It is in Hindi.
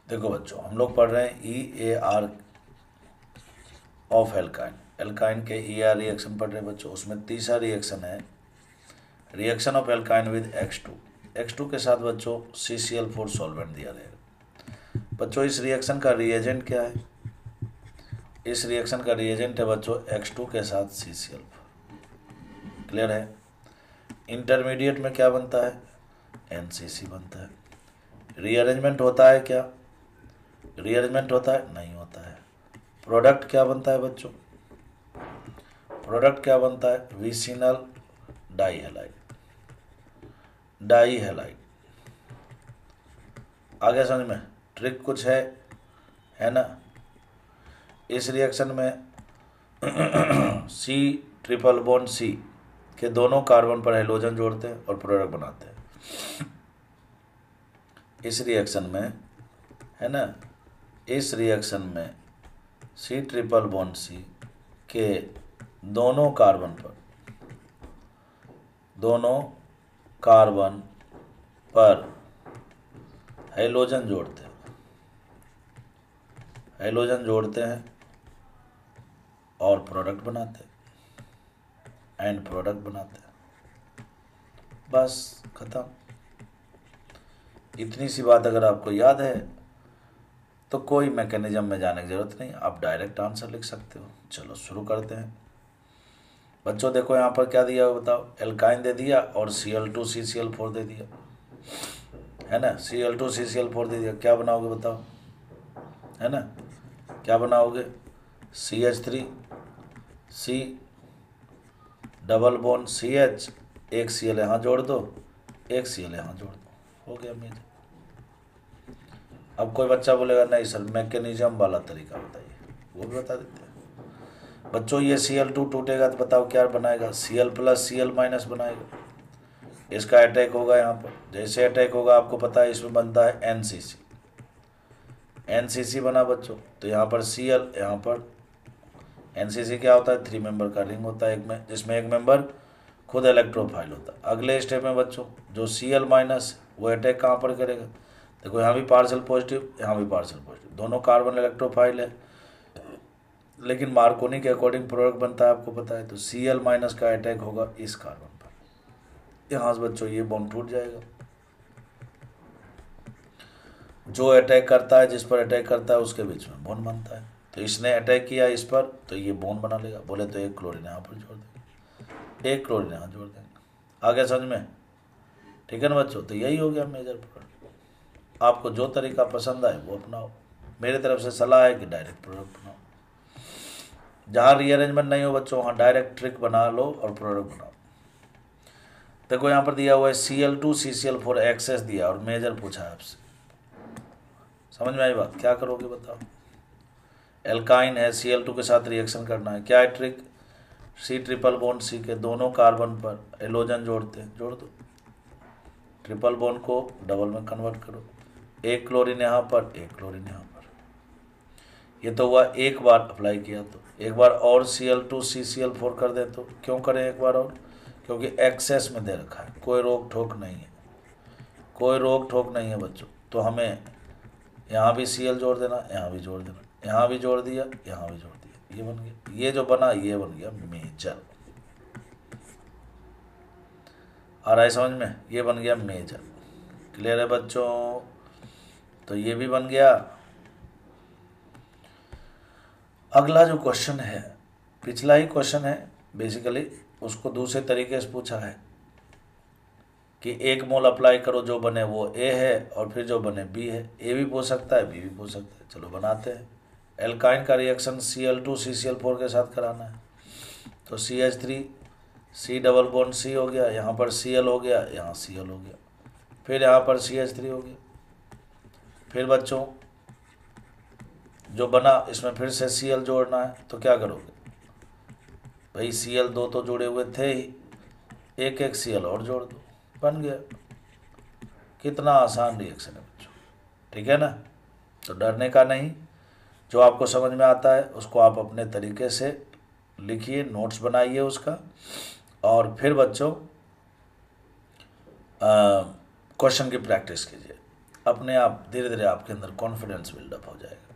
देखो बच्चों, हम लोग पढ़ रहे हैं EAR ऑफ एल्काइन। एल्काइन के ER रिएक्शन पढ़ रहे हैं बच्चों। उसमें तीसरा रिएक्शन है reaction of alkyne with X2। X2 के साथ बच्चों CCl4 सॉल्वेंट दिया रहेगा। बच्चों इस रिएक्शन का रिएजेंट क्या है? इस रिएक्शन का रिएजेंट है बच्चों X2 के साथ CCl4। क्लियर है? इंटरमीडिएट में क्या बनता है? NCC बनता है। रीअरेंजमेंट होता है क्या? रीअरेंजमेंट होता है? नहीं होता है। प्रोडक्ट क्या बनता है बच्चों? प्रोडक्ट क्या बनता है? Vicinal dihalide. डाईहेलाइड। आगे समझ में? ट्रिक कुछ है ना? इस रिएक्शन में C ट्रिपल बॉन्ड C के दोनों कार्बन पर हेलोजन जोड़ते हैं और प्रोडक्ट बनाते हैं। इस रिएक्शन में है ना, इस रिएक्शन में C ट्रिपल बॉन्ड C के दोनों कार्बन पर हेलोजन जोड़ते हैं और प्रोडक्ट बनाते हैं, एंड प्रोडक्ट बनाते हैं। बस खत्म। इतनी सी बात अगर आपको याद है तो कोई मैकेनिज्म में जाने की ज़रूरत नहीं, आप डायरेक्ट आंसर लिख सकते हो। चलो शुरू करते हैं बच्चों। देखो यहाँ पर क्या दिया हुआ बताओ? एल्काइन दे दिया और Cl2 CCl4 दे दिया, है ना? Cl2 CCl4 दे दिया। क्या बनाओगे बताओ? है ना, क्या बनाओगे? CH3 C double bond CH, एक Cl यहाँ जोड़ दो, एक Cl यहाँ जोड़ दो, हो गया मेजर। अब कोई बच्चा बोलेगा नहीं सर मैकेनिज्म वाला तरीका बताइए, वो भी बता देते हैं बच्चों। ये Cl2 टूटेगा तो बताओ क्या बनाएगा? Cl+Cl- बनाएगा। इसका अटैक होगा यहाँ पर, जैसे अटैक होगा आपको पता है इसमें बनता है NCC। NCC बना बच्चों, तो यहाँ पर Cl, यहाँ पर NCC क्या होता है? 3 मेंबर का रिंग होता है एक में, जिसमें एक मेंबर खुद इलेक्ट्रोफाइल होता है। अगले स्टेप में बच्चों जो Cl- वो अटैक कहाँ पर करेगा? देखो यहाँ भी पार्शियल पॉजिटिव, यहाँ भी पार्शियल पॉजिटिव, दोनों कार्बन इलेक्ट्रोफाइल है, लेकिन मार्कोनी के अकॉर्डिंग प्रोडक्ट बनता है आपको पता है। तो Cl- का अटैक होगा इस कार्बन पर, यहाँ से बच्चों ये बॉन्ड टूट जाएगा। जो अटैक करता है, जिस पर अटैक करता है उसके बीच में बॉन्ड बनता है। तो इसने अटैक किया इस पर तो ये बॉन्ड बना लेगा। बोले तो एक क्लोरीन यहाँ पर जोड़ देंगे, एक क्लोरीन यहाँ जोड़ देंगे। आगे समझ में? ठीक है ना बच्चों? तो यही हो गया मेजर प्रोडक्ट। आपको जो तरीका पसंद आए वो अपनाओ। मेरी तरफ से सलाह है कि डायरेक्ट प्रोडक्ट बनाओ। जहाँ रीअरेंजमेंट नहीं हो बच्चों वहाँ डायरेक्ट ट्रिक बना लो और प्रोडक्ट बनाओ। देखो यहाँ पर दिया हुआ है Cl2 CCl4 एक्सेस दिया और मेजर पूछा है आपसे। समझ में आई बात? क्या करोगे बताओ? एल्काइन है, Cl2 के साथ रिएक्शन करना है। क्या है trick? C triple bond C के दोनों कार्बन पर हेलोजन जोड़ते हैं, जोड़ दो। ट्रिपल बॉन्ड को डबल में कन्वर्ट करो, एक क्लोरीन यहाँ पर, एक क्लोरीन यहाँ पर। ये तो हुआ एक बार अप्लाई किया, तो एक बार और Cl2 CCl4 कर दे। तो क्यों करें एक बार और? क्योंकि एक्सेस में दे रखा है, कोई रोक ठोक नहीं है, कोई रोक ठोक नहीं है बच्चों। तो हमें यहाँ भी Cl जोड़ देना, यहाँ भी जोड़ देना, यहाँ भी जोड़ दिया, यहाँ भी जोड़ दिया, ये बन गया। ये जो बना ये बन गया मेजर। आ रहा है समझ में? ये बन गया मेजर। क्लियर है बच्चों? तो ये भी बन गया। अगला जो क्वेश्चन है, पिछला ही क्वेश्चन है बेसिकली, उसको दूसरे तरीके से पूछा है कि 1 मोल अप्लाई करो, जो बने वो A है और फिर जो बने B है। A भी पूछ सकता है, B भी पूछ सकता है। चलो बनाते हैं। एल्काइन का रिएक्शन Cl2 CCl4 के साथ कराना है। तो CH3 C double bond C हो गया, यहाँ पर Cl हो गया, यहाँ Cl हो गया, फिर यहाँ पर CH3 हो गया। फिर बच्चों जो बना इसमें फिर से Cl जोड़ना है। तो क्या करोगे भाई? Cl दो तो जुड़े हुए थे ही, एक एक Cl और जोड़ दो, बन गया। कितना आसान रिएक्शन है बच्चों, ठीक है ना? तो डरने का नहीं, जो आपको समझ में आता है उसको आप अपने तरीके से लिखिए, नोट्स बनाइए उसका, और फिर बच्चों क्वेश्चन की प्रैक्टिस कीजिए। अपने आप धीरे धीरे आपके अंदर कॉन्फिडेंस बिल्डअप हो जाएगा।